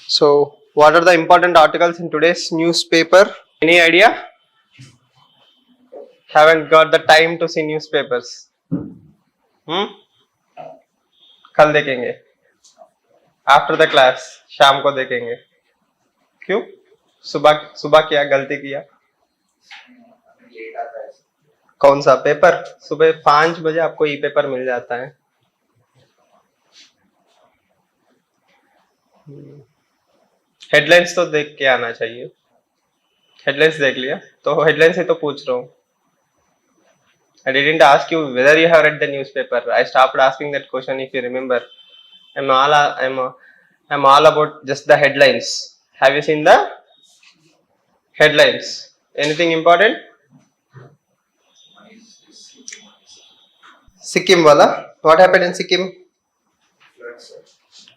So, what are the important articles in today's newspaper? Any idea? Haven't got the time to see newspapers. कल देखेंगे. After the class, शाम को देखेंगे. क्यों? सुबह सुबह क्या गलती किया? कौन सा पेपर? सुबह 5 बजे आपको ई पेपर मिल जाता है. हेडलाइंस तो देख के आना चाहिए. हेडलाइंस देख लिया? तो हेडलाइंस ही तो पूछ रहा हूँ. I didn't ask you whether you have read the newspaper. I stopped asking that question if you remember. I'm all about just the headlines. Have you seen the headlines? Anything important? Sikkim wala. What happened in Sikkim?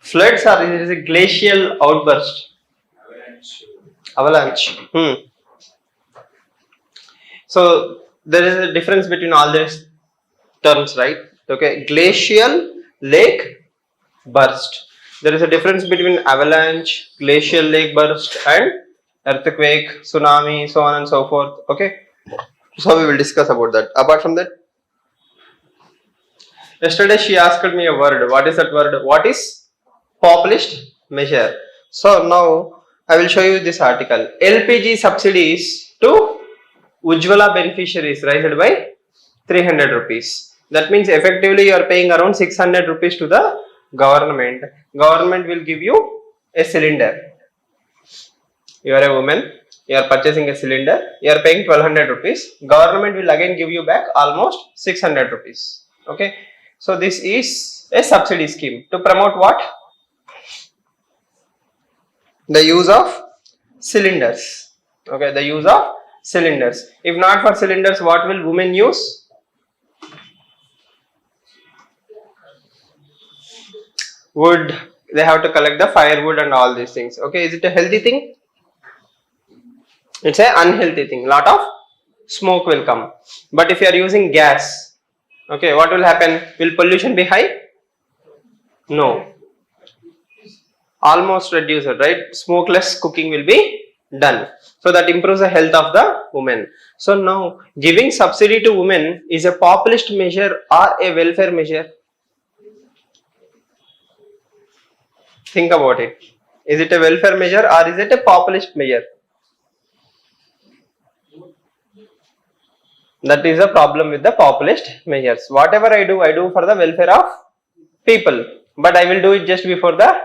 Floods or it is a glacial outburst? Avalanche. So there is a difference between all these terms, right? Okay, glacial lake burst. There is a difference between avalanche, glacial lake burst, and earthquake, tsunami, so on and so forth. Okay, so we will discuss about that. Apart from that, yesterday she asked me a word. What is that word? What is populist measure? So now I will show you this article. LPG subsidies to Ujjwala beneficiaries raised by 300 rupees. That means effectively you are paying around 600 rupees to the government. Government will give you a cylinder. You are a woman, you are purchasing a cylinder, you are paying 1200 rupees. Government will again give you back almost 600 rupees. Okay. So this is a subsidy scheme to promote what? The use of cylinders. Okay, the use of cylinders. If not for cylinders, what will women use? Wood. They have to collect the firewood and all these things. Okay, is it a healthy thing? It's an unhealthy thing. Lot of smoke will come. But if you are using gas, okay, what will happen? Will pollution be high? No. Almost reduce it, right? Smokeless cooking will be done. So that improves the health of the women. So now giving subsidy to women is a populist measure or a welfare measure? Think about it. Is it a welfare measure or is it a populist measure? That is a problem with the populist measures. Whatever I do for the welfare of people. But I will do it just before the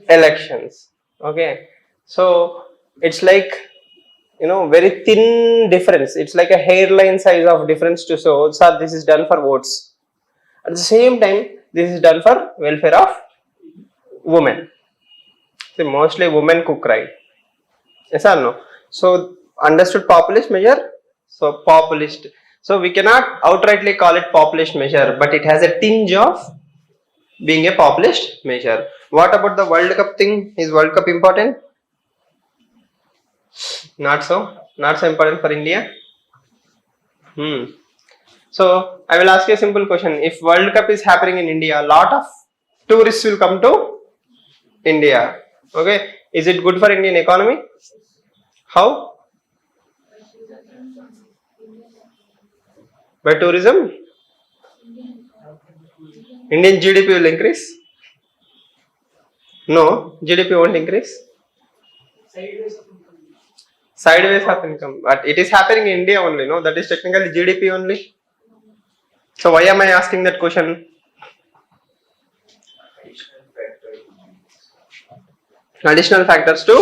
elections. Okay. So it's like, very thin difference. It's like a hairline size of difference to show. So this is done for votes. At the same time, this is done for welfare of women. See, mostly women cook, right? Yes or no? So understood populist measure? So populist. So we cannot outrightly call it populist measure, but it has a tinge of being a populist measure. What about the World Cup thing? Is World Cup important? Not so important for India. So I will ask you a simple question. If World Cup is happening in India, a lot of tourists will come to India. Okay, is it good for Indian economy? How? By tourism? Indian GDP will increase? No, GDP won't increase. Sideways of income, but it is happening in India only, no? That is technically GDP only. So why am I asking that question? Additional factors to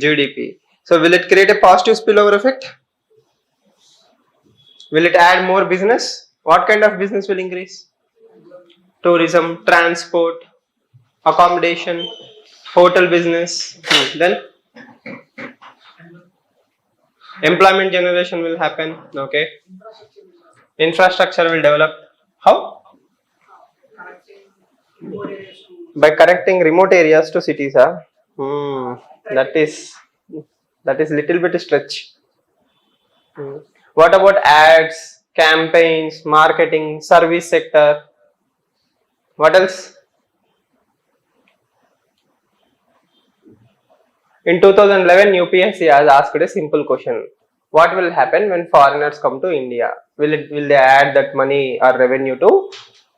GDP. So will it create a positive spillover effect? Will it add more business? What kind of business will increase? Tourism, transport, accommodation, hotel business. Then employment generation will happen. Okay. Infrastructure will develop. How? By connecting remote areas to cities. That is little bit stretch. What about ads, campaigns, marketing, service sector? What else? In 2011, UPSC has asked a simple question. What will happen when foreigners come to India? Will they add that money or revenue to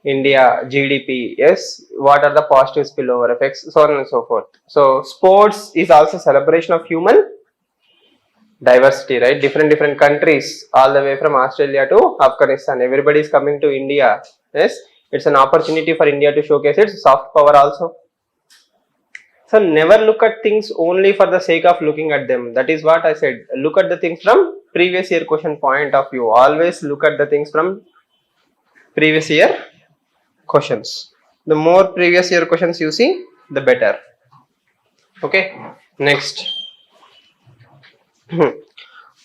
India GDP? Yes. What are the positive spillover effects? So on and so forth. So sports is also celebration of human diversity, right? Different countries, all the way from Australia to Afghanistan. Everybody is coming to India. Yes. It's an opportunity for India to showcase its soft power also. So never look at things only for the sake of looking at them. That is what I said. Look at the things from previous year question point of view. Always look at the things from previous year questions. The more previous year questions you see, the better. Okay. Next.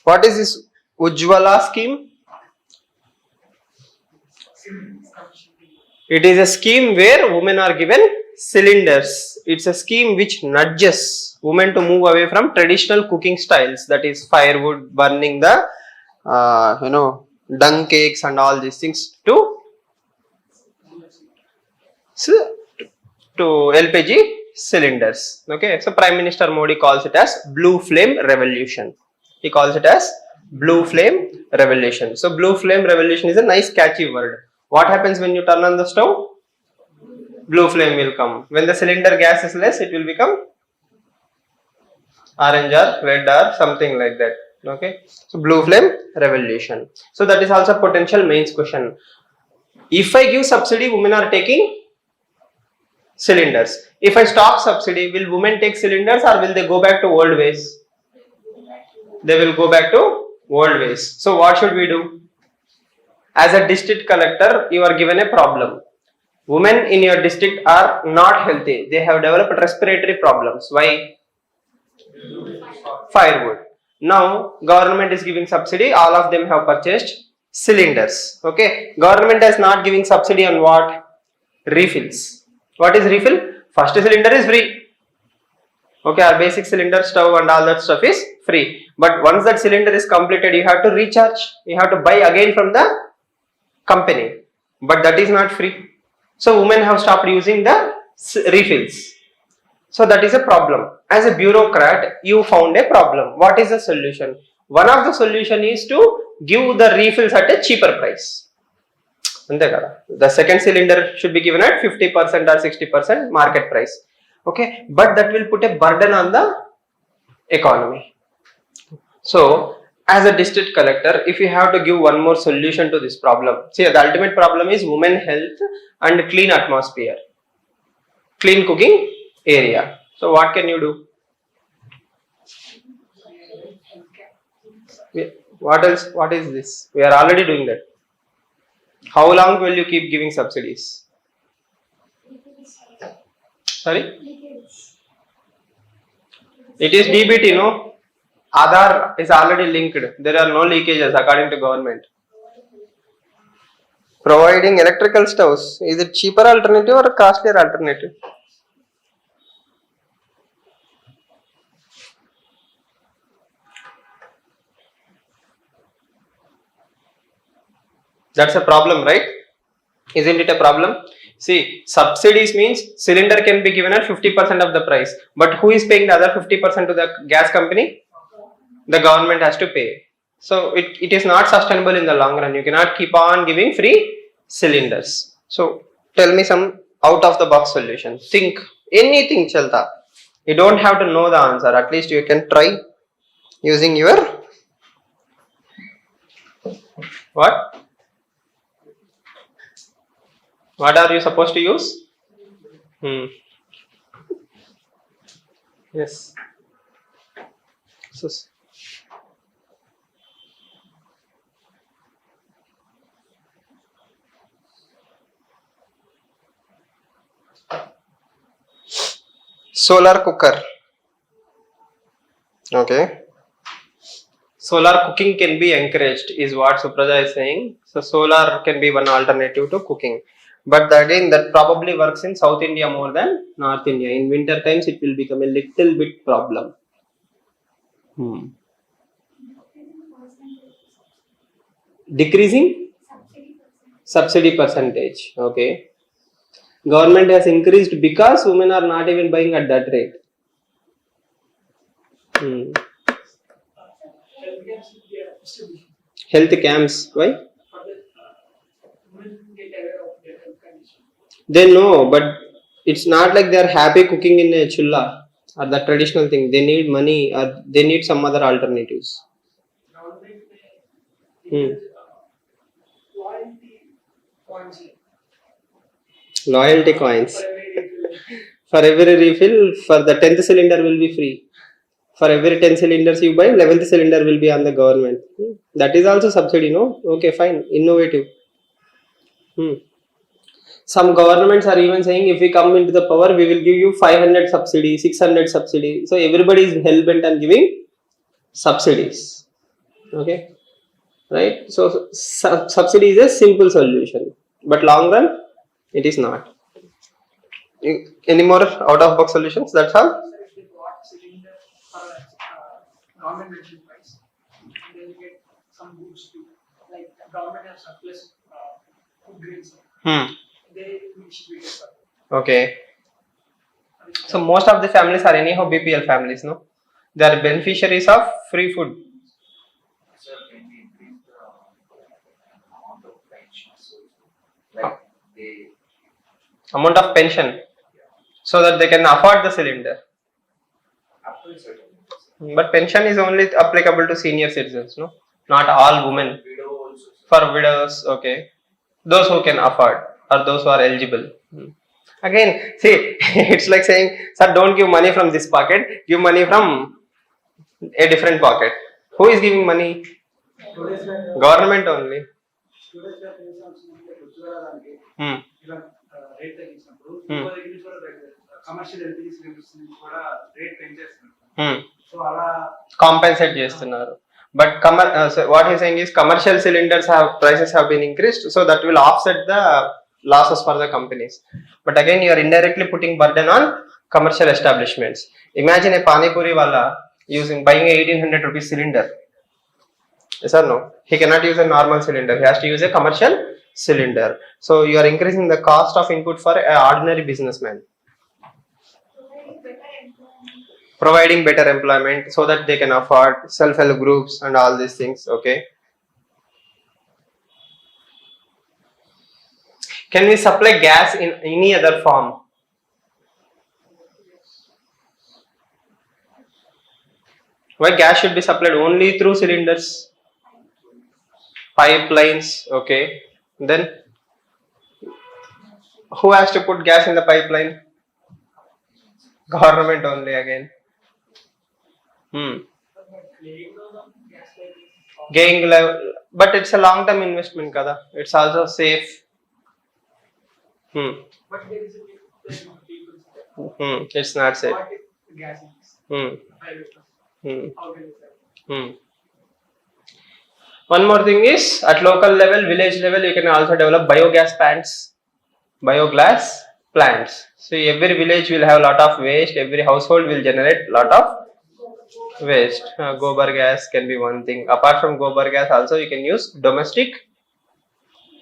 What is this Ujjwala scheme? It is a scheme where women are given cylinders. It's a scheme which nudges women to move away from traditional cooking styles, that is firewood, burning the dung cakes and all these things to LPG cylinders. Okay, so Prime Minister Modi calls it as Blue Flame Revolution. He calls it as Blue Flame Revolution. So Blue Flame Revolution is a nice catchy word. What happens when you turn on the stove? Blue flame will come. When the cylinder gas is less, it will become orange or red or something like that. Okay. So blue flame revolution. So that is also potential mains question. If I give subsidy, women are taking cylinders. If I stop subsidy, will women take cylinders or will they go back to old ways? They will go back to old ways. So what should we do? As a district collector, you are given a problem. Women in your district are not healthy. They have developed respiratory problems. Why? Firewood. Now, government is giving subsidy. All of them have purchased cylinders. Okay. Government is not giving subsidy on what? Refills. What is refill? First cylinder is free. Okay, our basic cylinder, stove and all that stuff is free. But once that cylinder is completed, you have to recharge. You have to buy again from the company. But that is not free. So women have stopped using the refills. So that is a problem. As a bureaucrat, you found a problem. What is the solution? One of the solution is to give the refills at a cheaper price. The second cylinder should be given at 50% or 60% market price. Okay, but that will put a burden on the economy. So as a district collector, if you have to give one more solution to this problem, see, the ultimate problem is women health and clean atmosphere, clean cooking area. So what can you do? What else? What is this? We are already doing that. How long will you keep giving subsidies? Sorry? It is DBT, no? Aadhaar is already linked. There are no leakages according to government. Providing electrical stoves. Is it cheaper alternative or costlier alternative? That's a problem, right? Isn't it a problem? See, subsidies means cylinder can be given at 50% of the price. But who is paying the other 50% to the gas company? The government has to pay. So it is not sustainable in the long run. You cannot keep on giving free cylinders. So tell me some out of the box solution. Think anything, chalta. You don't have to know the answer. At least you can try using your what? What are you supposed to use? Yes. So, solar cooker. Okay. Solar cooking can be encouraged is what Supraja is saying. So solar can be one alternative to cooking. But again, that probably works in South India more than North India. In winter times, it will become a little bit problem. Decreasing subsidy percentage. Okay. Government has increased because women are not even buying at that rate. Hmm. Health camps. Why? They know, but it's not like they're happy cooking in a chulla or the traditional thing. They need money or they need some other alternatives. Hmm. Loyalty coins. For every refill, for the 10th cylinder will be free. For every 10 cylinders you buy, 11th cylinder will be on the government. That is also subsidy, no? Okay, fine. Innovative. Hmm. Some governments are even saying if we come into the power, we will give you 500 subsidy, 600 subsidy. So everybody is hell bent on giving subsidies. Okay, right? So subsidy is a simple solution, but long run, it is not. Any more out of box solutions? That's all. Government mentioned price, and then you get some goods too. Like government has surplus food grains. They distribute it. Okay. So most of the families are anyhow BPL families, no? They are beneficiaries of free food. Sir, can we increase the amount of pensions? Like they Amount of pension, so that they can afford the cylinder. after a certain But pension is only applicable to senior citizens, no? Not all women. widow also. For widows, okay. Those who can afford or those who are eligible. Again, see, it's like saying, sir, don't give money from this pocket, give money from a different pocket. Who is giving money? Government only. Hmm. Commercial LPG cylinders నుంచి కూడా rate పెంచేస్తున్నారు. Hmm. So అలా Compensate చేస్తున్నారు. But what he's saying is commercial cylinders prices have been increased, so that will offset the losses for the companies. But again, you are indirectly putting burden on commercial establishments. Imagine a pani puri wala buying a 1800 rupees cylinder. Yes or no? He cannot use a normal cylinder. He has to use a commercial cylinder. So you are increasing the cost of input for an ordinary businessman. Providing better employment so that they can afford self-help groups and all these things. Okay. Can we supply gas in any other form? Why gas should be supplied only through cylinders? Pipelines. Okay. Then who has to put gas in the pipeline? Government only again. Gain level, but it's a long-term investment, kada. It's also safe. But there is a people. It's not safe. What if the gas is One more thing is, at local level, village level, you can also develop biogas plants, biogas plants. So every village will have a lot of waste. Every household will generate a lot of waste. Gobar gas can be one thing. Apart from gobar gas, also you can use domestic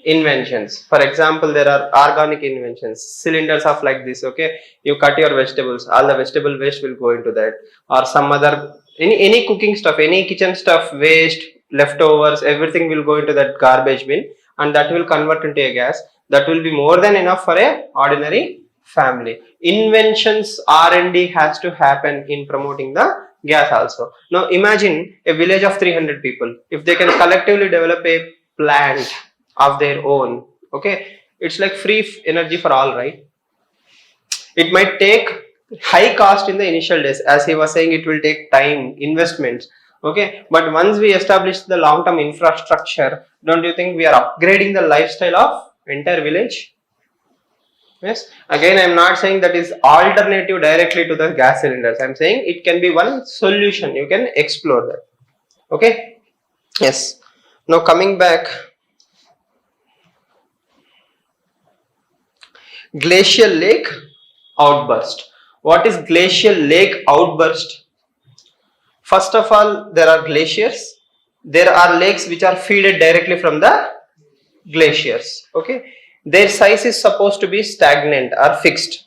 inventions. For example, there are organic inventions, cylinders of like this. Okay, you cut your vegetables, all the vegetable waste will go into that, or some other any cooking stuff, any kitchen stuff waste, leftovers, everything will go into that garbage bin, and that will convert into a gas. That will be more than enough for a ordinary family. Inventions, R&D has to happen in promoting the gas also. Now imagine a village of 300 people. If they can collectively develop a plant of their own, okay, it's like free energy for all, right? It might take high cost in the initial days, as he was saying, it will take time, investments, okay, but once we establish the long-term infrastructure, don't you think we are upgrading the lifestyle of entire village? Yes, again, I am not saying that is alternative directly to the gas cylinders. I am saying it can be one solution. You can explore that. Okay. Yes. Now coming back, glacial lake outburst. What is glacial lake outburst? First of all, there are glaciers. There are lakes which are fed directly from the glaciers. Okay. Their size is supposed to be stagnant or fixed.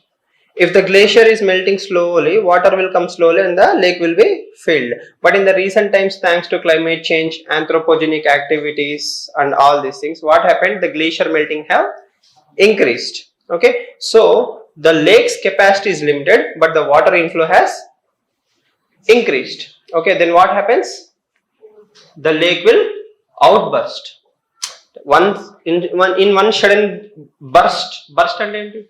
if the glacier is melting slowly, water will come slowly and the lake will be filled. But in the recent times, thanks to climate change, anthropogenic activities and all these things, what happened? The glacier melting have increased. Okay, so the lake's capacity is limited, but the water inflow has increased. Okay, then what happens? The lake will outburst. Once in one sudden burst and empty.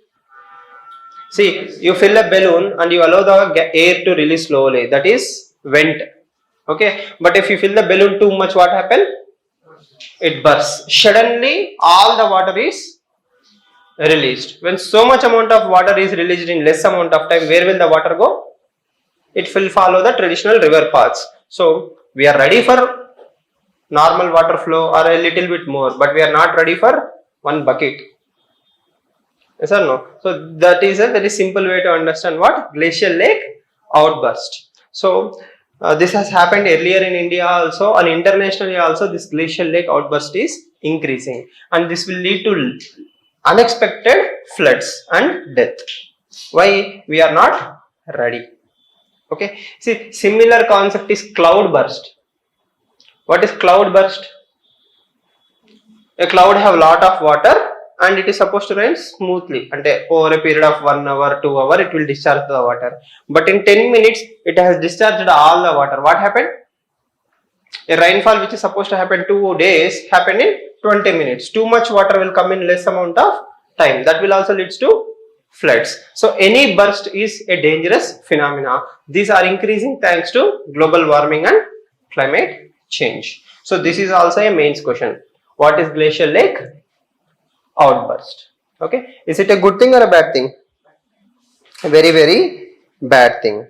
See, you fill a balloon and you allow the air to release slowly. That is vent. Okay, but if you fill the balloon too much, what happens? It bursts. Suddenly, all the water is released. When so much amount of water is released in less amount of time, where will the water go? It will follow the traditional river paths. So we are ready for normal water flow or a little bit more, but we are not ready for one bucket. Yes or no? So that is a very simple way to understand what glacial lake outburst. So this has happened earlier in India also, and internationally also this glacial lake outburst is increasing, and this will lead to unexpected floods and death. Why? We are not ready. Okay. See, similar concept is cloud burst. What is cloud burst? A cloud have lot of water and it is supposed to rain smoothly, and over a period of 1 hour, 2 hour, it will discharge the water. But in 10 minutes, it has discharged all the water. What happened? A rainfall which is supposed to happen 2 days happened in 20 minutes. Too much water will come in less amount of time. That will also leads to floods. So any burst is a dangerous phenomena. These are increasing thanks to global warming and climate change. So this is also a mains question. What is glacial lake outburst? Okay, is it a good thing or a bad thing? A very, very bad thing.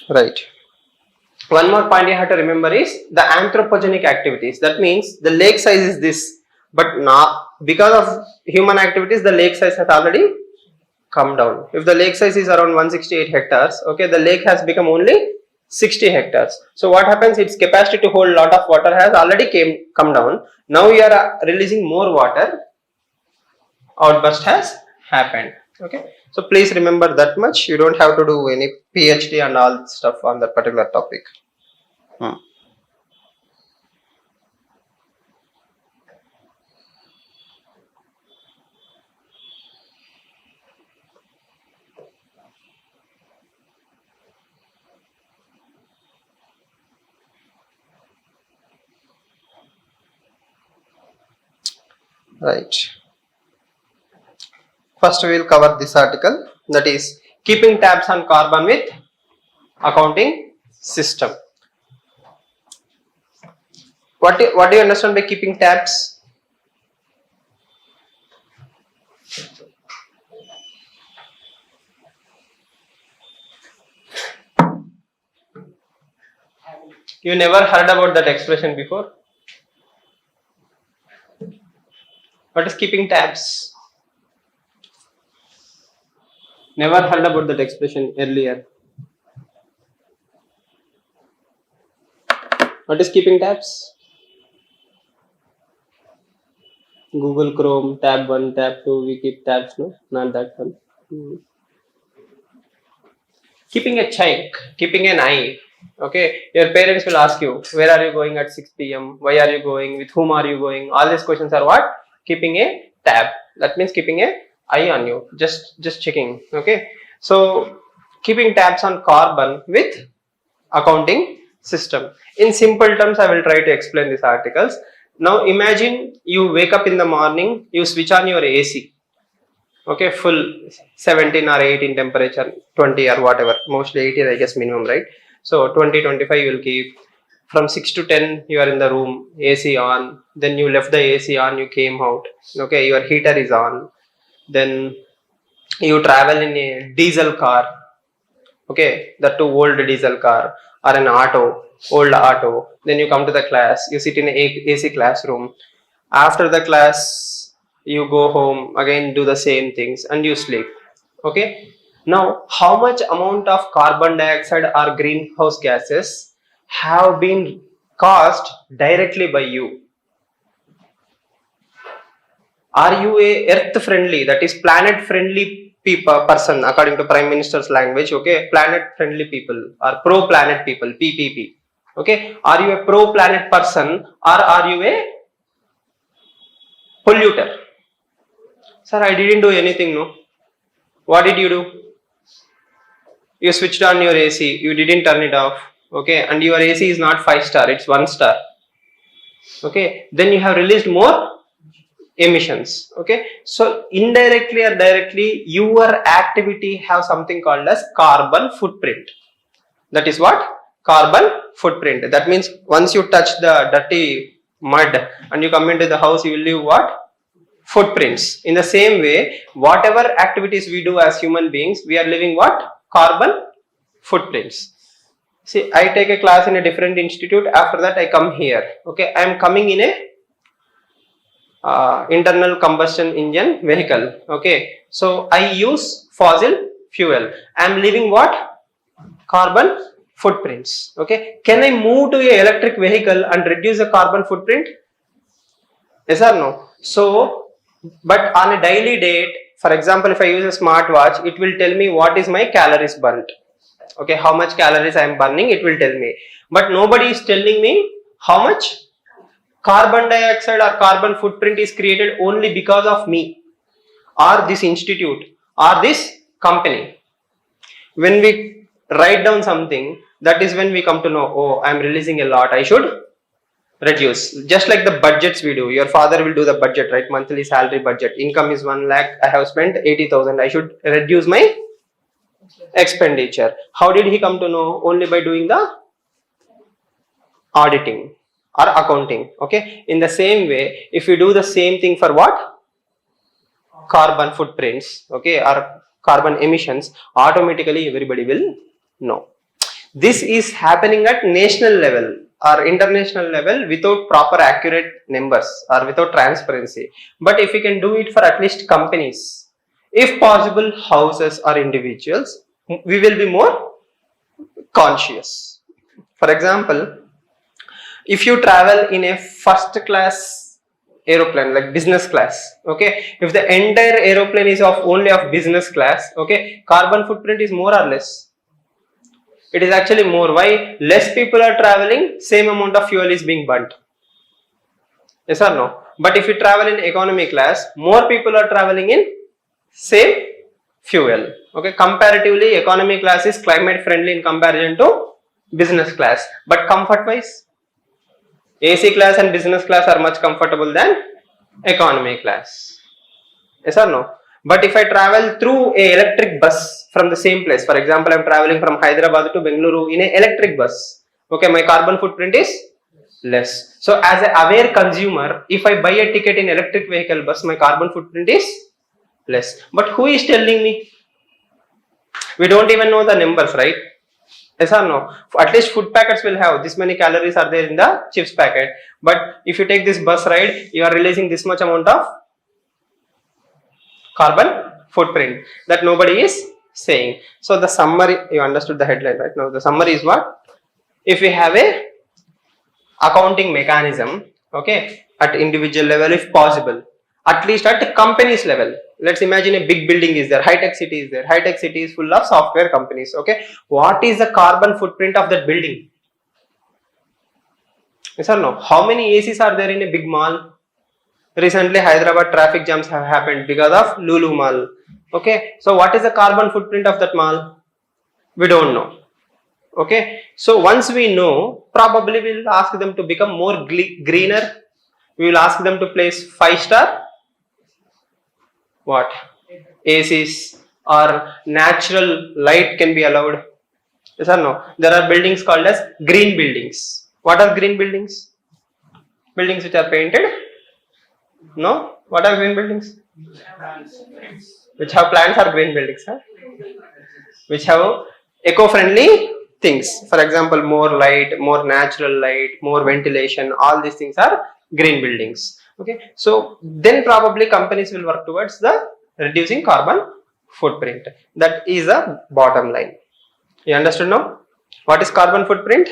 Right. One more point you have to remember is the anthropogenic activities. That means the lake size is this, but not because of human activities, the lake size has already come down. If the lake size is around 168 hectares, okay, the lake has become only 60 hectares. So what happens? Its capacity to hold lot of water has already come down. Now you are releasing more water. Outburst has happened. Okay. So please remember that much. You don't have to do any PhD and all stuff on that particular topic. Right. First we will cover this article, that is keeping tabs on carbon with accounting system. What do you understand by keeping tabs? You never heard about that expression before? What is keeping tabs? Never heard about that expression earlier. What is keeping tabs? Google Chrome, tab 1, tab 2, we keep tabs, no? Not that one. Keeping a check, keeping an eye. Okay, your parents will ask you, where are you going at 6 p.m? Why are you going? With whom are you going? All these questions are what? Keeping a tab. That means keeping a eye on you. Just checking. Okay. So keeping tabs on carbon with accounting system. In simple terms, I will try to explain these articles. Now imagine you wake up in the morning, you switch on your AC. Okay, full 17 or 18 temperature, 20 or whatever, mostly 18 I guess minimum, right? So 20, 25 you will keep. From 6 to 10 you are in the room, AC on, then you left the AC on, you came out, okay, your heater is on, then you travel in a diesel car, okay, the too old diesel car or an old auto, then you come to the class, you sit in a AC classroom, after the class you go home, again do the same things and you sleep. Okay, now how much amount of carbon dioxide or greenhouse gases have been caused directly by you? Are you a earth friendly, that is planet friendly person according to Prime Minister's language? Okay, planet friendly people or pro planet people, PPP. Okay, are you a pro planet person or are you a polluter? Sir, I didn't do anything, no. What did you do? You switched on your AC, you didn't turn it off, okay, and your AC is not 5-star, it's 1-star. Okay, then you have released more emissions. Okay, so indirectly or directly your activity have something called as carbon footprint. That is what? Carbon footprint. That means once you touch the dirty mud and you come into the house, you will leave what? Footprints. In the same way, whatever activities we do as human beings, we are leaving what? Carbon footprints. See, I take a class in a different institute. After that, I come here. Okay, I am coming in a internal combustion engine vehicle. Okay, so I use fossil fuel. I am leaving what? Carbon footprints. Okay, can I move to a electric vehicle and reduce the carbon footprint? Yes or no? So, but on a daily date, for example, if I use a smartwatch, it will tell me what is my calories burnt. Okay, how much calories I am burning, it will tell me. But nobody is telling me how much carbon dioxide or carbon footprint is created only because of me or this institute or this company. When we write down something, that is when we come to know, oh, I am releasing a lot, I should reduce. Just like the budgets we do, your father will do the budget, right? Monthly salary budget, income is 1 lakh, I have spent 80,000, I should reduce my expenditure. How did he come to know? Only by doing the auditing or accounting. Okay, in the same way, if you do the same thing for what? Carbon footprints, okay, or carbon emissions, automatically everybody will know. This is happening at national level or international level without proper accurate numbers or without transparency. But if we can do it for at least companies, if possible houses or individuals, we will be more conscious. For example, if you travel in a first class aeroplane like business class, okay, if the entire aeroplane is only of business class, okay, carbon footprint is more or less? It is actually more. Why? Less people are traveling, same amount of fuel is being burnt. Yes or no? But if you travel in economy class, more people are traveling in same fuel. Okay, comparatively economy class is climate friendly in comparison to business class. But comfort wise, AC class and business class are much comfortable than economy class. Yes or no? But if I travel through a electric bus from the same place, for example, I am traveling from Hyderabad to Bengaluru in a electric bus, okay, my carbon footprint is less. So as an aware consumer, if I buy a ticket in electric vehicle bus, my carbon footprint is less. But who is telling me? We don't even know the numbers, right? Yes or no? At least food packets will have this many calories are there in the chips packet. But if you take this bus ride, you are releasing this much amount of carbon footprint that nobody is saying. So the summary, you understood the headline, right? Now the summary is what? If we have a accounting mechanism, okay, at individual level if possible, at least at companies level. Let's imagine a big building is there, high-tech city is there, high-tech city is full of software companies, okay. What is the carbon footprint of that building? Yes or no? How many ACs are there in a big mall? Recently, Hyderabad traffic jams have happened because of Lulu Mall. Okay, so what is the carbon footprint of that mall? We don't know. Okay, so once we know, probably we will ask them to become more greener. We will ask them to place 5-star what? ACs or natural light can be allowed. Yes or no? There are buildings called as green buildings. What are green buildings? Buildings which are painted? No? What are green buildings? Which have plants are green buildings, huh? Which have eco-friendly things. For example, more light, more natural light, more ventilation, all these things are green buildings. Okay, so then probably companies will work towards the reducing carbon footprint. That is a bottom line. You understood now? What is carbon footprint?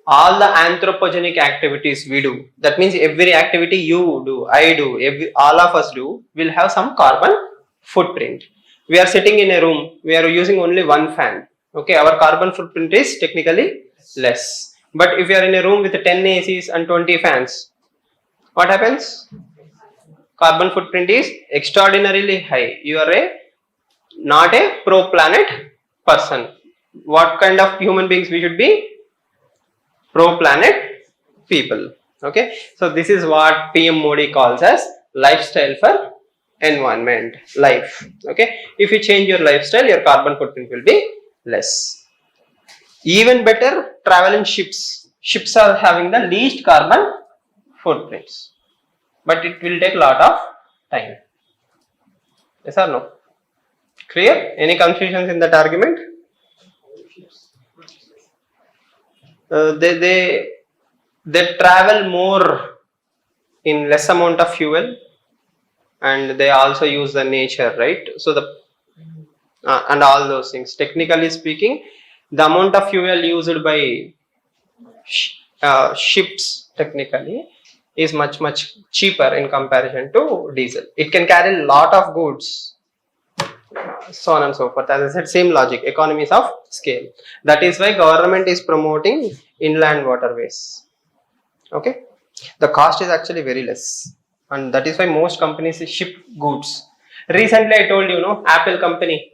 All the anthropogenic activities we do, that means every activity you do, I do, all of us do, will have some carbon footprint. We are sitting in a room, we are using only one fan. Okay, our carbon footprint is technically less. But if you are in a room with 10 ACs and 20 fans, what happens? Carbon footprint is extraordinarily high. You are not a pro planet person. What kind of human beings we should be? Pro planet people. Okay, so this is what PM Modi calls as lifestyle for environment, life. Okay, if you change your lifestyle, your carbon footprint will be less. Even better, travel in ships. Ships are having the least carbon footprints, but it will take a lot of time. Yes or no? Clear? Any confusions in that argument? They travel more in less amount of fuel, and they also use the nature, right? So the and all those things. Technically speaking, the amount of fuel used by ships technically is much cheaper in comparison to diesel. It can carry a lot of goods, so on and so forth. As I said, same logic, economies of scale. That is why government is promoting inland waterways. Okay, the cost is actually very less, and that is why most companies ship goods. Recently, I told you, Apple company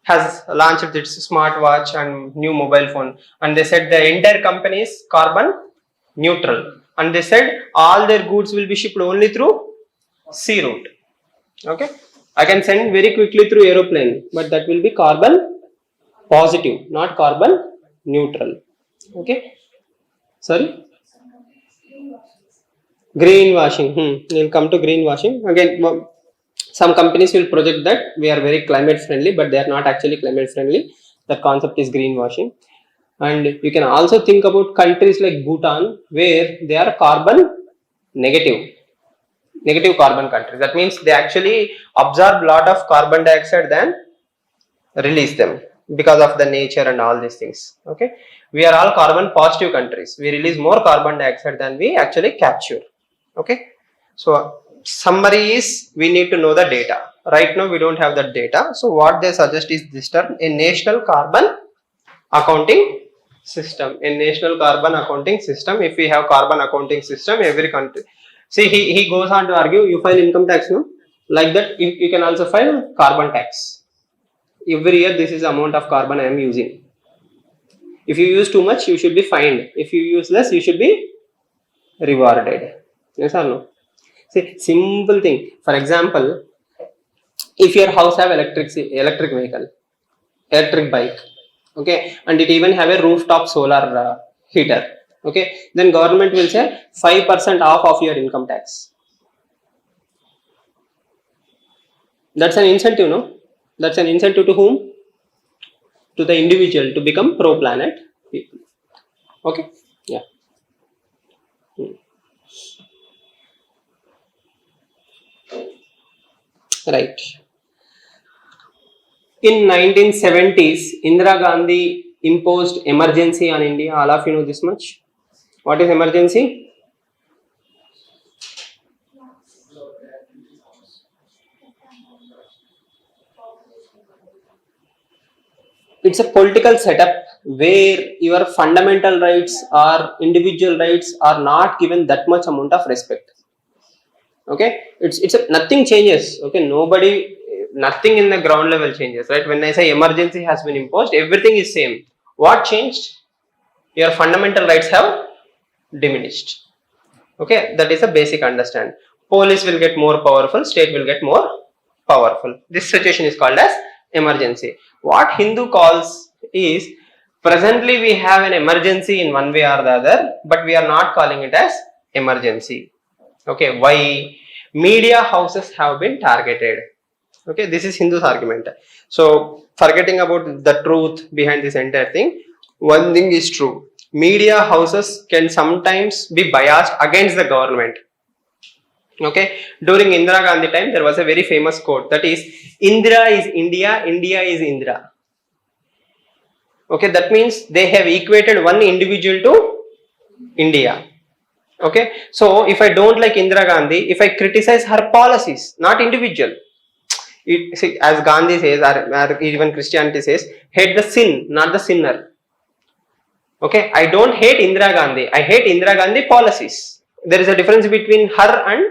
has launched its smartwatch and new mobile phone, and they said the entire company is carbon neutral, and they said all their goods will be shipped only through sea route. Okay, I can send very quickly through aeroplane, but that will be carbon positive, not carbon neutral. Okay, sorry. Greenwashing. We'll come to greenwashing again. Some companies will project that we are very climate friendly, but they are not actually climate friendly. That concept is greenwashing. And you can also think about countries like Bhutan, where they are carbon negative carbon countries. That means they actually absorb a lot of carbon dioxide than release them because of the nature and all these things. Okay, we are all carbon positive countries. We release more carbon dioxide than we actually capture. Okay, so summary is we need to know the data. Right now we don't have that data. So what they suggest is this term, a national carbon accounting system. A national carbon accounting system. If we have carbon accounting system, every country. See, he goes on to argue, you file income tax, no? Like that, you can also file carbon tax. Every year this is the amount of carbon I am using. If you use too much, you should be fined. If you use less, you should be rewarded. Yes or no? See, simple thing. For example, if your house have electric vehicle, electric bike, okay, and it even have a rooftop solar heater, okay, then government will say 5% off of your income tax. That's an incentive, no? That's an incentive to whom? To the individual to become pro planet people. Okay, yeah. Right. In 1970s, Indira Gandhi imposed emergency on India. All of you know this much. What is emergency? It's a political setup where your fundamental rights or individual rights are not given that much amount of respect. Okay, nothing changes. Okay, nothing in the ground level changes, right? When I say emergency has been imposed, everything is same. What changed? Your fundamental rights have diminished. Okay, that is a basic understand. Police will get more powerful, state will get more powerful. This situation is called as emergency. What Hindu calls is, presently we have an emergency in one way or the other, but we are not calling it as emergency. Okay, why? Media houses have been targeted. Okay, this is Hindu's argument. So forgetting about the truth behind this entire thing, one thing is true. Media houses can sometimes be biased against the government. Okay, during Indira Gandhi time, there was a very famous quote, that is, Indira is India, India is Indira. Okay, that means they have equated one individual to India. Okay, so if I don't like Indira Gandhi, if I criticize her policies, not individual, see, as Gandhi says, or even Christianity says, hate the sin, not the sinner. Okay, I don't hate Indira Gandhi, I hate Indira Gandhi policies. There is a difference between her and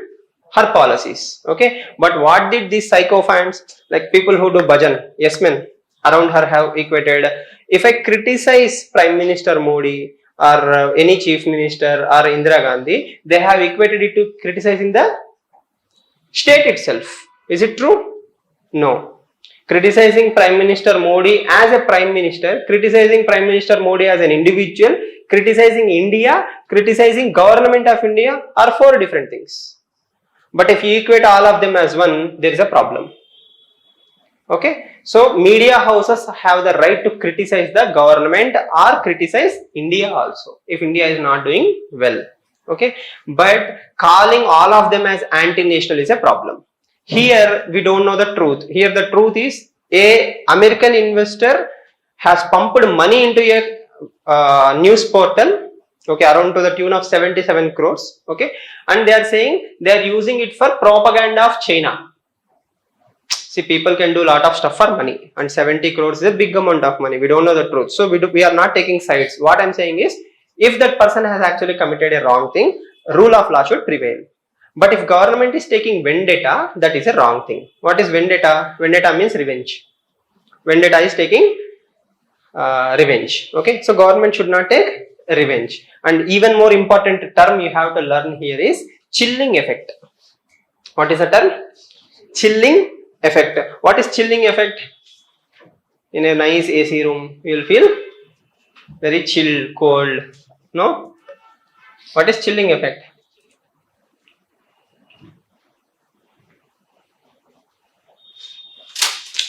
her policies. Okay, but what did these sycophants, like people who do bhajan, yes men, around her have equated? If I criticize Prime Minister Modi or any chief minister or Indira Gandhi, they have equated it to criticizing the state itself. Is it true? No. Criticizing Prime Minister Modi as a Prime Minister, criticizing Prime Minister Modi as an individual, criticizing India, criticizing government of India are four different things. But if you equate all of them as one, there is a problem. Okay, so media houses have the right to criticize the government or criticize India also if India is not doing well. Okay, but calling all of them as anti-national is a problem. Here we don't know the truth. Here the truth is a American investor has pumped money into a news portal, okay, around to the tune of 77 crores, okay, and they are saying they are using it for propaganda of China. See, people can do a lot of stuff for money, and 70 crores is a big amount of money. We don't know the truth, so we are not taking sides. What I'm saying is, if that person has actually committed a wrong thing, rule of law should prevail. But if government is taking vendetta, that is a wrong thing. What is vendetta? Vendetta means revenge. Vendetta is taking revenge. Okay, so government should not take revenge. And even more important term you have to learn here is chilling effect. What is the term? Chilling effect. What is chilling effect? In a nice AC room, you will feel very chill, cold. No? What is chilling effect?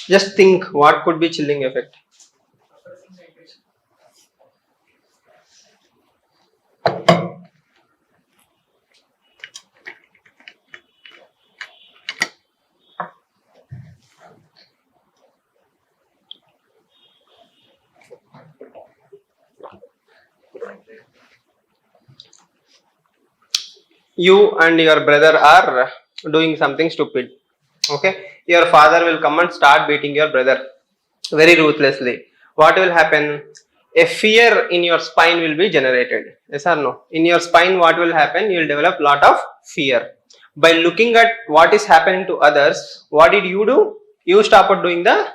Just think what could be chilling effect. You and your brother are doing something stupid. Okay, your father will come and start beating your brother very ruthlessly. What will happen? A fear in your spine will be generated. Yes or no? In your spine, what will happen? You will develop lot of fear. By looking at what is happening to others, what did you do? You stopped doing the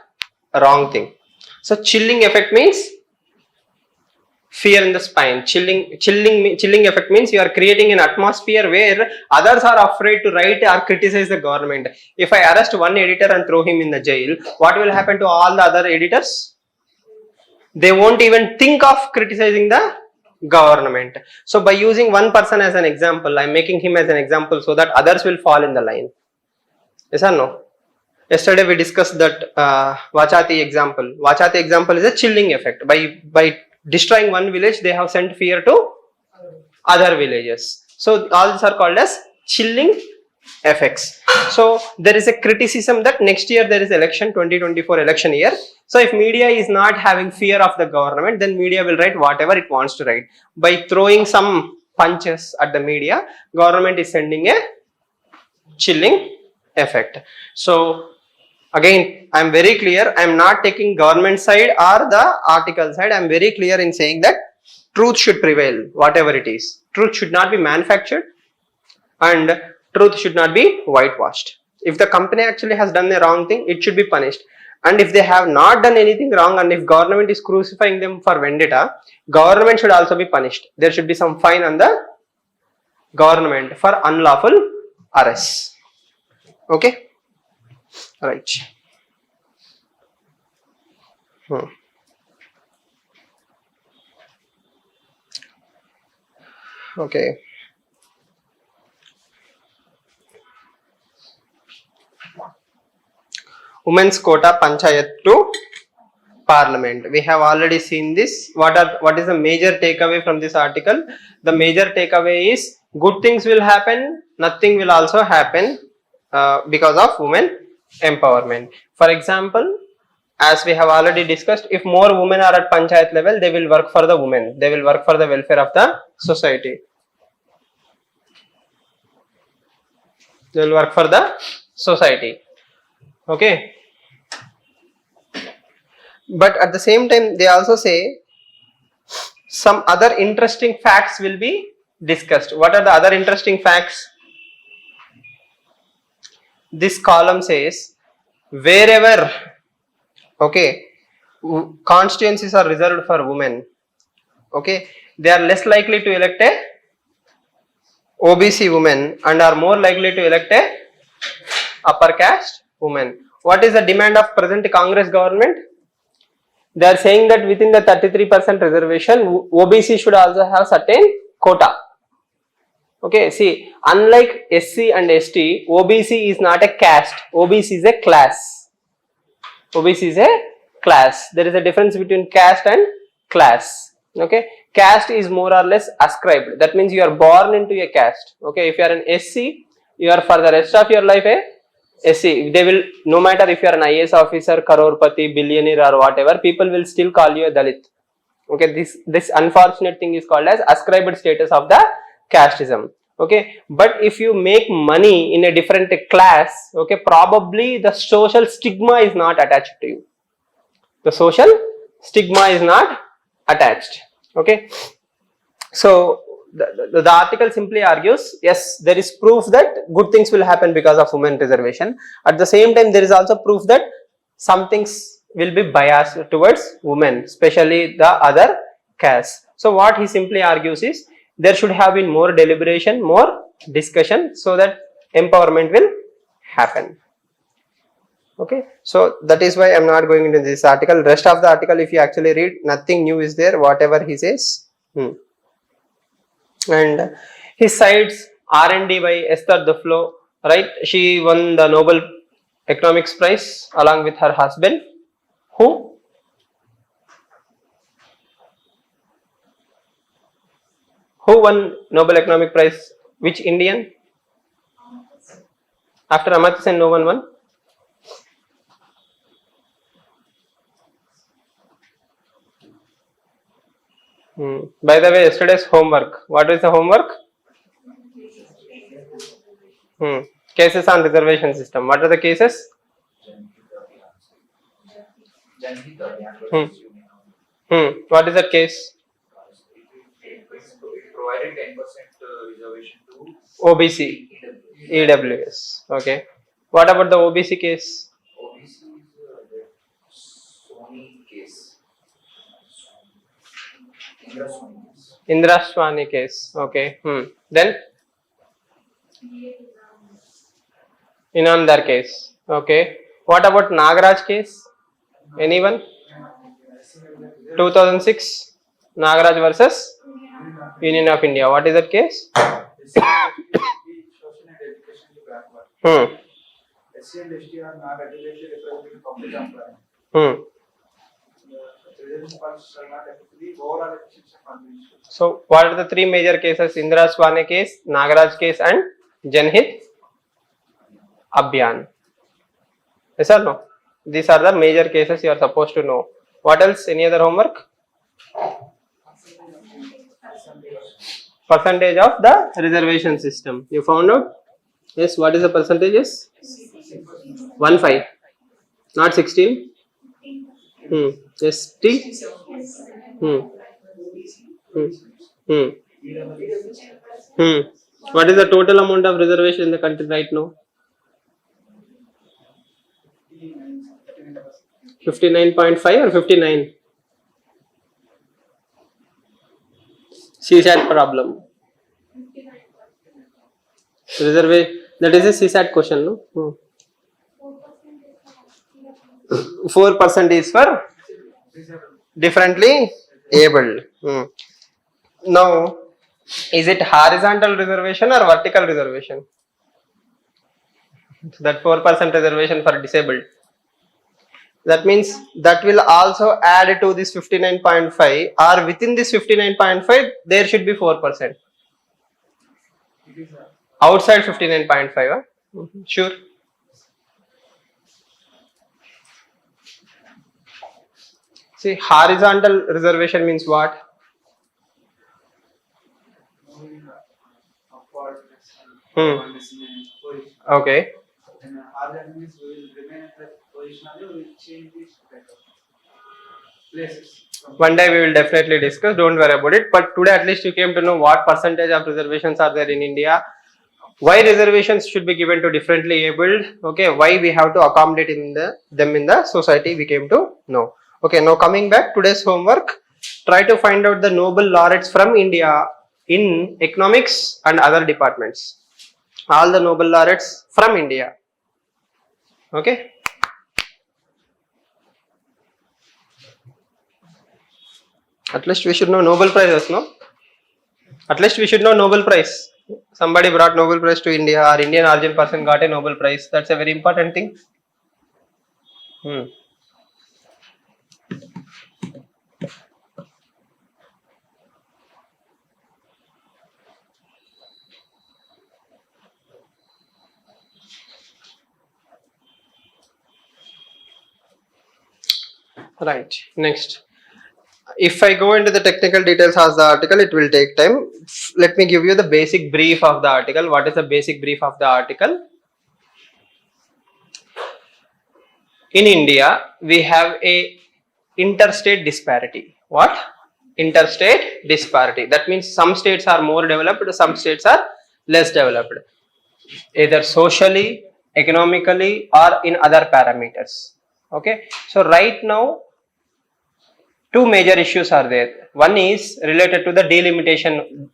wrong thing. So chilling effect means fear in the spine. Chilling effect means you are creating an atmosphere where others are afraid to write or criticize the government. If I arrest one editor and throw him in the jail, what will happen to all the other editors? They won't even think of criticizing the government. So by using one person as an example, I'm making him as an example so that others will fall in the line. Yes or no? Yesterday we discussed that Vachati example. Vachati example is a chilling effect. By destroying one village, they have sent fear to other villages. So all these are called as chilling effects. So there is a criticism that next year there is election, 2024 election year. So if media is not having fear of the government, then media will write whatever it wants to write. By throwing some punches at the media, government is sending a chilling effect. So again, I am very clear. I am not taking government side or the article side. I am very clear in saying that truth should prevail, whatever it is. Truth should not be manufactured and truth should not be whitewashed. If the company actually has done a wrong thing, it should be punished. And if they have not done anything wrong and if government is crucifying them for vendetta, government should also be punished. There should be some fine on the government for unlawful arrests. Okay? Right. Okay. Women's quota panchayat to parliament. We have already seen this. What is the major takeaway from this article? The major takeaway is good things will happen, nothing will also happen because of women empowerment. For example, as we have already discussed, if more women are at panchayat level, they will work for the women. They will work for the welfare of the society. They will work for the society. Okay. But at the same time, they also say some other interesting facts will be discussed. What are the other interesting facts? This column says wherever, okay, constituencies are reserved for women, okay, they are less likely to elect a OBC woman and are more likely to elect a upper caste woman. What is the demand of present Congress government? They are saying that within the 33% reservation, OBC should also have certain quota. Okay, see, unlike SC and ST, OBC is not a caste. OBC is a class. OBC is a class. There is a difference between caste and class. Okay, caste is more or less ascribed. That means you are born into a caste. Okay, if you are an SC, you are for the rest of your life a SC. They will, no matter if you are an IAS officer, crorepati, billionaire or whatever, people will still call you a Dalit. Okay, this unfortunate thing is called as ascribed status of the casteism. Okay, but if you make money in a different class, okay, probably the social stigma is not attached to you. The social stigma is not attached. Okay, so the article simply argues, yes, there is proof that good things will happen because of women reservation. At the same time, there is also proof that some things will be biased towards women, especially the other castes. So what he simply argues is there should have been more deliberation, more discussion, so that empowerment will happen. Okay, so that is why I am not going into this article. Rest of the article, if you actually read, nothing new is there, whatever he says. And he cites R&D by Esther Duflo, right? She won the Nobel Economics Prize along with her husband. Who? Who won Nobel Economic Prize? Which Indian? After Amartya Sen, no one won. By the way, yesterday's homework. What is the homework? Cases on reservation system. What are the cases? What is that case? It provided 10% reservation to OBC, EWS. Okay. What about the OBC case? OBC is the Sony case. Indra Sony case. Indra Swani case. Okay. Then Inamdar case. Okay. What about Nagaraj case? Anyone? 2006 Nagaraj versus Union of India. What is that case? social and education backward. SC and ST are not regularly representing public employment. The reservation funds shall not affect the overall efficiency of administration. So, what are the three major cases? Indra Swani case, Nagaraj case, and Janhit Abhiyan. Yes or no? These are the major cases you are supposed to know. What else? Any other homework? Percentage of the reservation system. You found out? Yes. What is the percentages? 1-5. Not 16. ST. What is the total amount of reservation in the country right now? 59.5 or 59? CSAT problem. Reservation. That is a CSAT question, no? 4% is for differently abled. Now, is it horizontal reservation or vertical reservation? That 4% reservation for disabled. That means that will also add to this 59.5, or within this 59.5 there should be 4%. Outside 59.5, sure. See, horizontal reservation means what? moving upward Hmm. position. Okay. And horizontal means we will remain at that position or we will change this places. One day we will definitely discuss. Don't worry about it. But today at least you came to know what percentage of reservations are there in India. Why reservations should be given to differently abled. Okay. Why we have to accommodate in them in the society. We came to know. Okay. Now coming back today's homework. Try to find out the Nobel laureates from India in economics and other departments. All the Nobel laureates from India. Okay. At least we should know Nobel prizes, no? At least we should know Nobel prize. Somebody brought Nobel prize to India, or Indian origin person got a Nobel prize. That's a very important thing. Hmm. Right. Next. If I go into the technical details of the article, it will take time. Let me give you the basic brief of the article. What is the basic brief of the article? In India, we have a interstate disparity. What? Interstate disparity. That means some states are more developed, some states are less developed, either socially, economically, or in other parameters. Okay. So right now, two major issues are there. One is related to the delimitation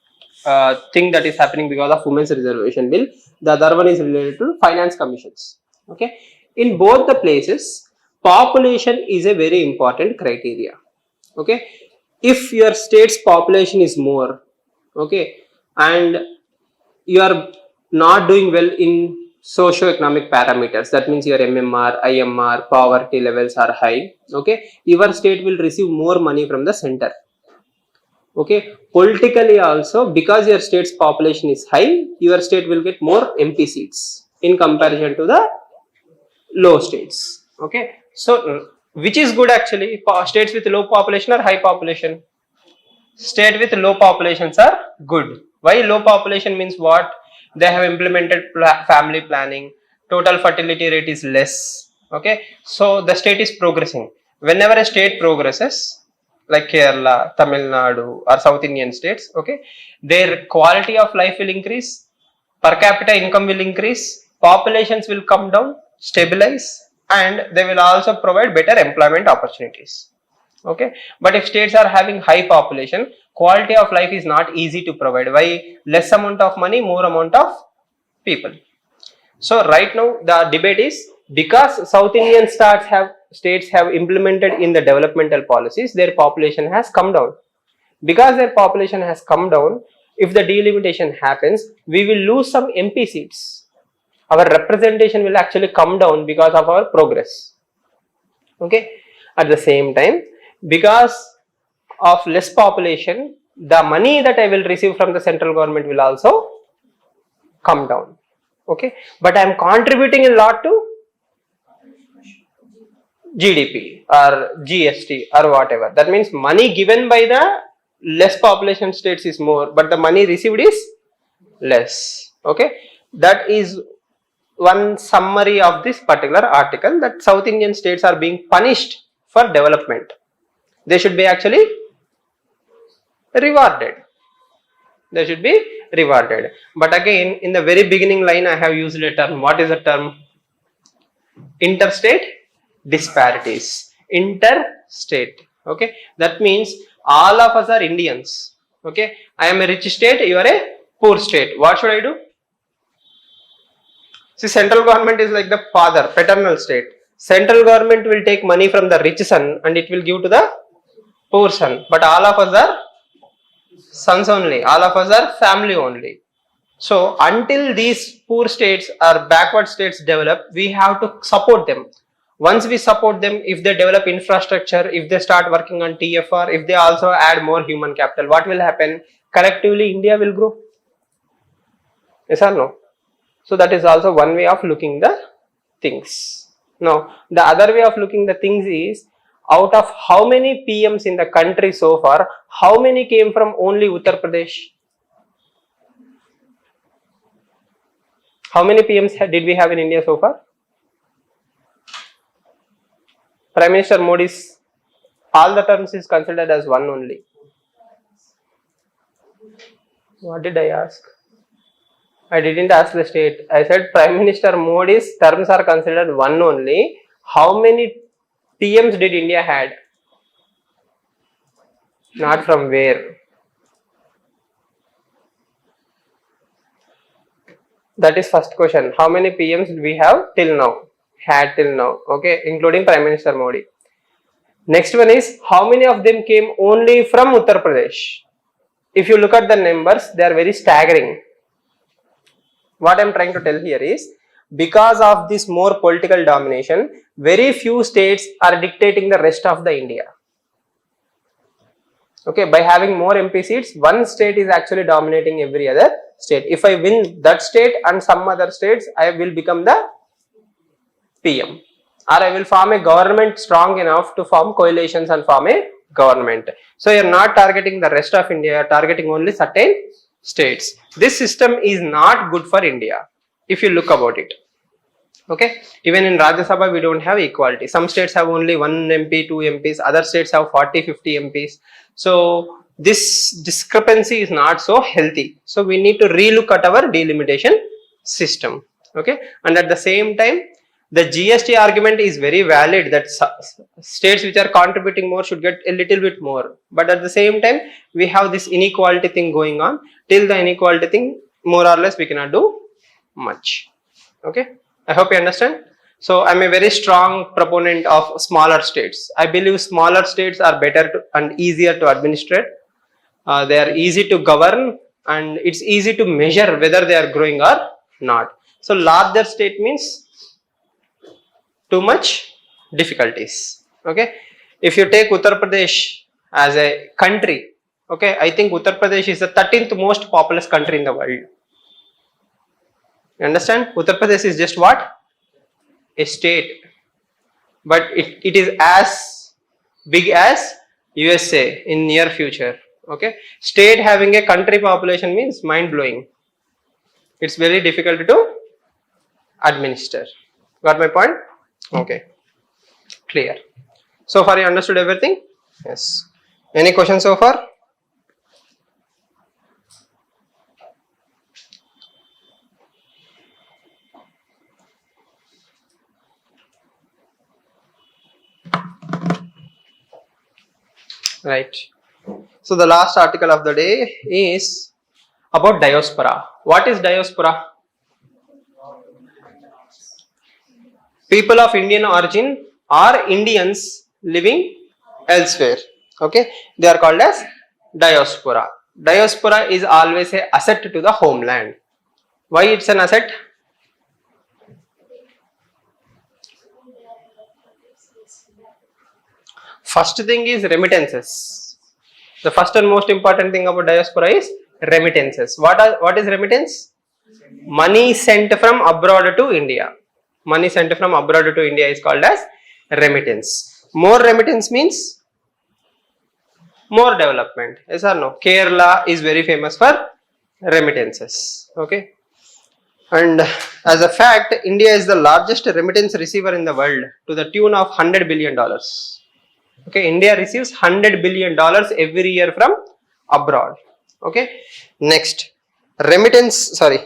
thing that is happening because of women's reservation bill. The other one is related to finance commissions. Okay. In both the places, population is a very important criteria. Okay. If your state's population is more, okay, and you are not doing well in socio-economic parameters, that means your MMR, IMR, poverty levels are high, okay, your state will receive more money from the center. Okay, politically also, because your state's population is high, your state will get more MP seats in comparison to the low states. Okay, so which is good actually? States with low population or high population? State with low populations are good. Why low population means what? They have implemented family planning, total fertility rate is less. Okay, so the state is progressing. Whenever a state progresses, like Kerala, Tamil Nadu, or South Indian states, okay, their quality of life will increase, per capita income will increase, populations will come down, stabilize, and they will also provide better employment opportunities. Okay, but if states are having high population, quality of life is not easy to provide. Why? Less amount of money, more amount of people. So right now the debate is, because South Indian states have implemented in the developmental policies, their population has come down. Because their population has come down, if the delimitation happens, we will lose some MP seats. Our representation will actually come down because of our progress. Okay, at the same time, because of less population, the money that I will receive from the central government will also come down. Okay, but I am contributing a lot to GDP or GST or whatever. That means money given by the less population states is more, but the money received is less. Okay, that is one summary of this particular article, that South Indian states are being punished for development. They should be actually rewarded. They should be rewarded. But again, in the very beginning line, I have used a term. What is the term? Interstate disparities. Interstate. Okay. That means all of us are Indians. Okay. I am a rich state, you are a poor state. What should I do? See, central government is like the father, paternal state. Central government will take money from the rich son and it will give to the poor son. But all of us are sons only. All of us are family only. So until these poor states or backward states develop, we have to support them. Once we support them, if they develop infrastructure, if they start working on TFR, if they also add more human capital, what will happen? Collectively, India will grow. Yes or no? So that is also one way of looking the things. Now, the other way of looking the things is, out of how many PMs in the country so far, how many came from only Uttar Pradesh? How many PMs did we have in India so far? Prime Minister Modi's all the terms is considered as one only. What did I ask? I didn't ask the state. I said Prime Minister Modi's terms are considered one only. How many PMs did India had? Not from where. That is first question. How many PMs do we have till now? Had till now. Okay, including Prime Minister Modi. Next one is how many of them came only from Uttar Pradesh? If you look at the numbers, they are very staggering. What I am trying to tell here is because of this more political domination, very few states are dictating the rest of the India. Okay, by having more MP seats, one state is actually dominating every other state. If I win that state and some other states, I will become the PM, or I will form a government strong enough to form coalitions and form a government. So you are not targeting the rest of India, you are targeting only certain states. This system is not good for India if you look about it. Okay, even in Rajya Sabha we don't have equality. Some states have only 1 MP, 2 MPs, other states have 40, 50 MPs. So this discrepancy is not so healthy. So we need to relook at our delimitation system. Okay, and at the same time, the GST argument is very valid that states which are contributing more should get a little bit more. But at the same time, we have this inequality thing going on. Till the inequality thing, more or less, we cannot do much. Okay, I hope you understand. So I'm a very strong proponent of smaller states. I believe smaller states are better and easier to administrate. They are easy to govern and it's easy to measure whether they are growing or not. So larger state means too much difficulties. Okay, if you take Uttar Pradesh as a country, okay, I think Uttar Pradesh is the 13th most populous country in the world. You understand? Uttar Pradesh is just what? A state, but it is as big as USA in near future. Okay, state having a country population means mind blowing. It's very difficult to administer. Got my point? Okay, clear. So far you understood everything? Yes. Any questions so far? Right. So the last article of the day is about diaspora. What is diaspora? People of Indian origin or Indians living elsewhere. Okay, they are called as diaspora. Diaspora is always an asset to the homeland. Why it's an asset? First thing is remittances. The first and most important thing about diaspora is remittances. What is remittance? Money sent from abroad to India. Money sent from abroad to India is called as remittance. More remittance means more development. Yes or no? Kerala is very famous for remittances. Okay. And as a fact, India is the largest remittance receiver in the world to the tune of $100 billion. Okay, India receives $100 billion every year from abroad. Okay, next, diaspora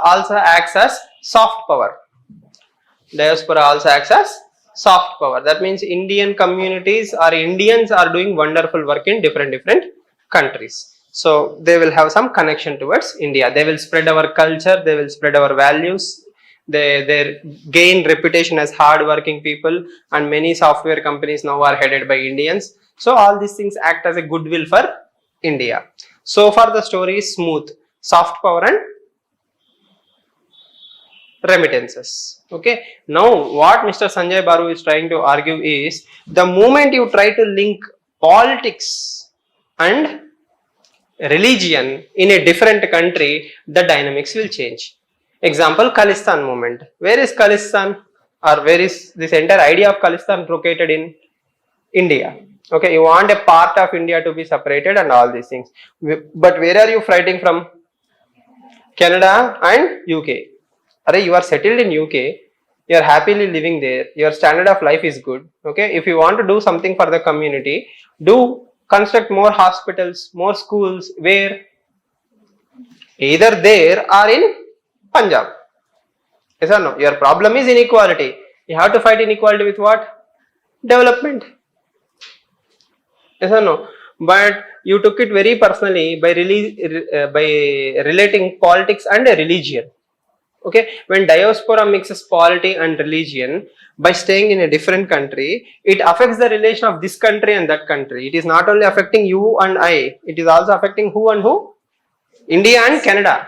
also acts as soft power. Diaspora also acts as soft power. That means Indian communities or Indians are doing wonderful work in different countries. So they will have some connection towards India. They will spread our culture. They will spread our values. They gain reputation as hard-working people, and many software companies now are headed by Indians. So all these things act as a goodwill for India. So far the story is smooth. Soft power and remittances. Okay. Now what Mr. Sanjay Baru is trying to argue is the moment you try to link politics and religion in a different country, the dynamics will change. Example, Khalistan movement. Where is Khalistan? or where is this entire idea of Khalistan located in India? Okay, you want a part of India to be separated and all these things. But where are you fighting from? Canada and UK. Are you are settled in UK, you are happily living there, your standard of life is good. Okay, if you want to do something for the community, do construct more hospitals, more schools, where either there or in Punjab. Yes or no? Your problem is inequality. You have to fight inequality with what? Development. Yes or no? But you took it very personally by relating politics and religion. Okay, when diaspora mixes polity and religion by staying in a different country, it affects the relation of this country and that country. It is not only affecting you and I, it is also affecting who and who? India and Canada.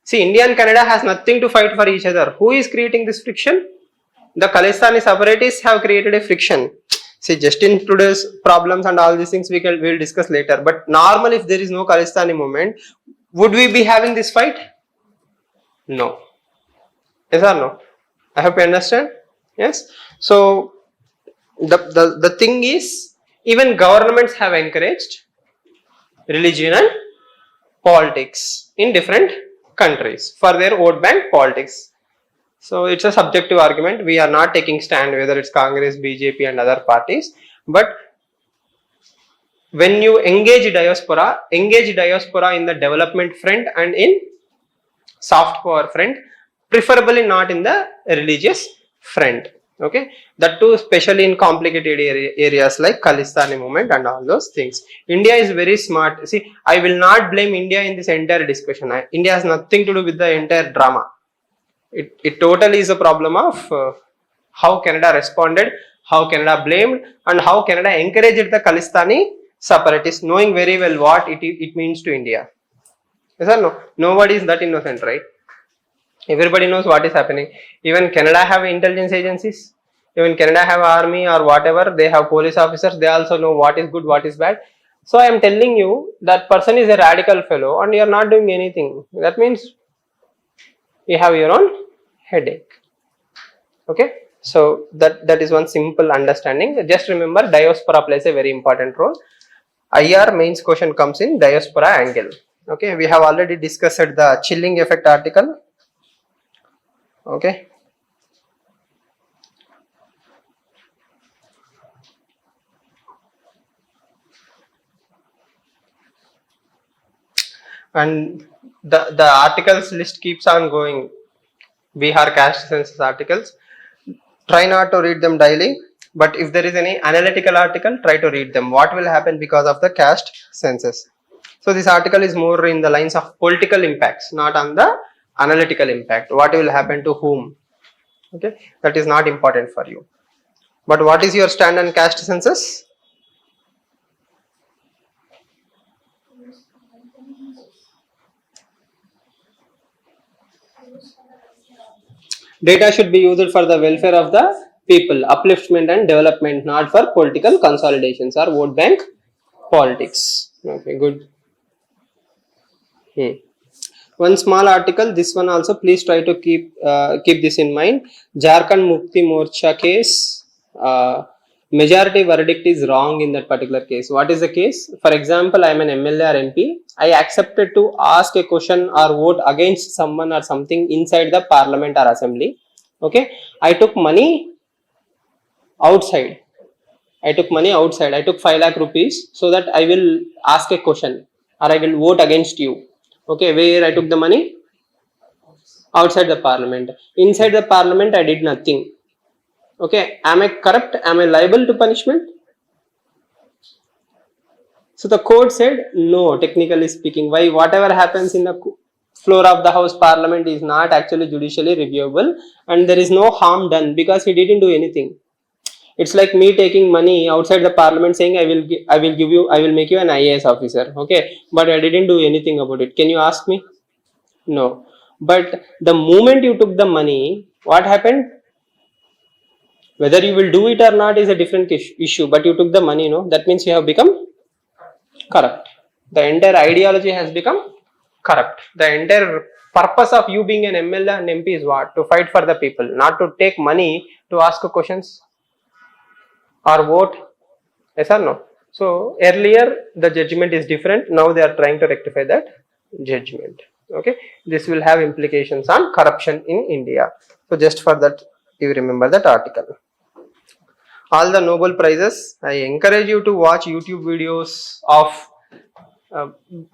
See, India and Canada has nothing to fight for each other. Who is creating this friction? The Khalistani separatists have created a friction. See, just in today's problems and all these things we will discuss later. But normally, if there is no Khalistani movement, would we be having this fight? No. Yes or no? I hope you understand. Yes. So the thing is, even governments have encouraged religion and politics in different countries for their vote bank politics. So it's a subjective argument. We are not taking stand whether it's Congress, BJP and other parties. But when you engage diaspora in the development front and in soft power front, preferably not in the religious front. Okay, that too especially in complicated areas like Khalistani movement and all those things. India is very smart. See, I will not blame India in this entire discussion. India has nothing to do with the entire drama. It totally is a problem of how Canada responded, how Canada blamed, and how Canada encouraged the Khalistani separatists, knowing very well what it means to India. Yes or no? Nobody is that innocent, right? Everybody knows what is happening. Even Canada have intelligence agencies. Even Canada have army or whatever. They have police officers. They also know what is good, what is bad. So I am telling you that person is a radical fellow and you are not doing anything. That means you have your own headache. Okay. So that is one simple understanding. Just remember, diaspora plays a very important role. IR mains question comes in diaspora angle. Okay. We have already discussed the chilling effect article. Okay. And the articles list keeps on going. Bihar caste census articles. Try not to read them daily, but if there is any analytical article, try to read them. What will happen because of the caste census? So this article is more in the lines of political impacts, not on the analytical impact. What will happen to whom? Okay, that is not important for you. But what is your stand on caste census? Data should be used for the welfare of the people, upliftment and development, not for political consolidations or vote bank politics. Okay, good. One small article, this one also, please try to keep this in mind. Jharkhand Mukti Morcha case, majority verdict is wrong in that particular case. What is the case? For example, I am an MLA or MP. I accepted to ask a question or vote against someone or something inside the parliament or assembly. Okay, I took money outside. I took 5 lakh rupees so that I will ask a question or I will vote against you. Okay, where I took the money? Outside the parliament. Inside the parliament, I did nothing. Okay, am I corrupt? Am I liable to punishment? So the court said no, technically speaking. Why? Whatever happens in the floor of the house parliament is not actually judicially reviewable and there is no harm done because he didn't do anything. It's like me taking money outside the parliament saying I will make you an IAS officer. Okay, but I didn't do anything about it. Can you ask me? No. But the moment you took the money, what happened? Whether you will do it or not is a different issue, but you took the money, no? That means you have become corrupt. The entire ideology has become Correct. The entire purpose of you being an MLA and MP is what? To fight for the people, not to take money to ask questions or vote. Yes or no? So earlier the judgment is different. Now they are trying to rectify that judgment. Okay. This will have implications on corruption in India. So just for that, you remember that article. All the Nobel Prizes, I encourage you to watch YouTube videos of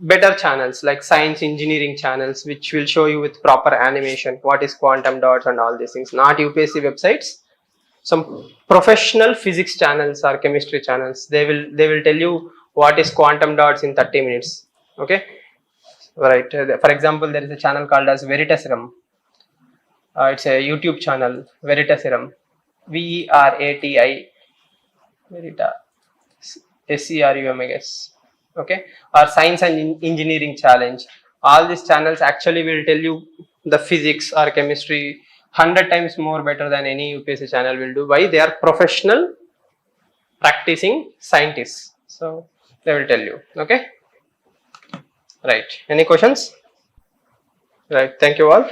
better channels like science engineering channels, which will show you with proper animation what is quantum dots and all these things, not UPSC websites. Some professional physics channels or chemistry channels, they will tell you what is quantum dots in 30 minutes. Okay, right. For example, there is a channel called as Veritaserum. It's a YouTube channel, Veritaserum, VERATI, Verita, SERUM, I guess. Okay, or science and engineering challenge. All these channels actually will tell you the physics or chemistry 100 times more better than any UPSC channel will do. Why? They are professional practicing scientists, so they will tell you. Okay, right. Any questions? Right. Thank you all.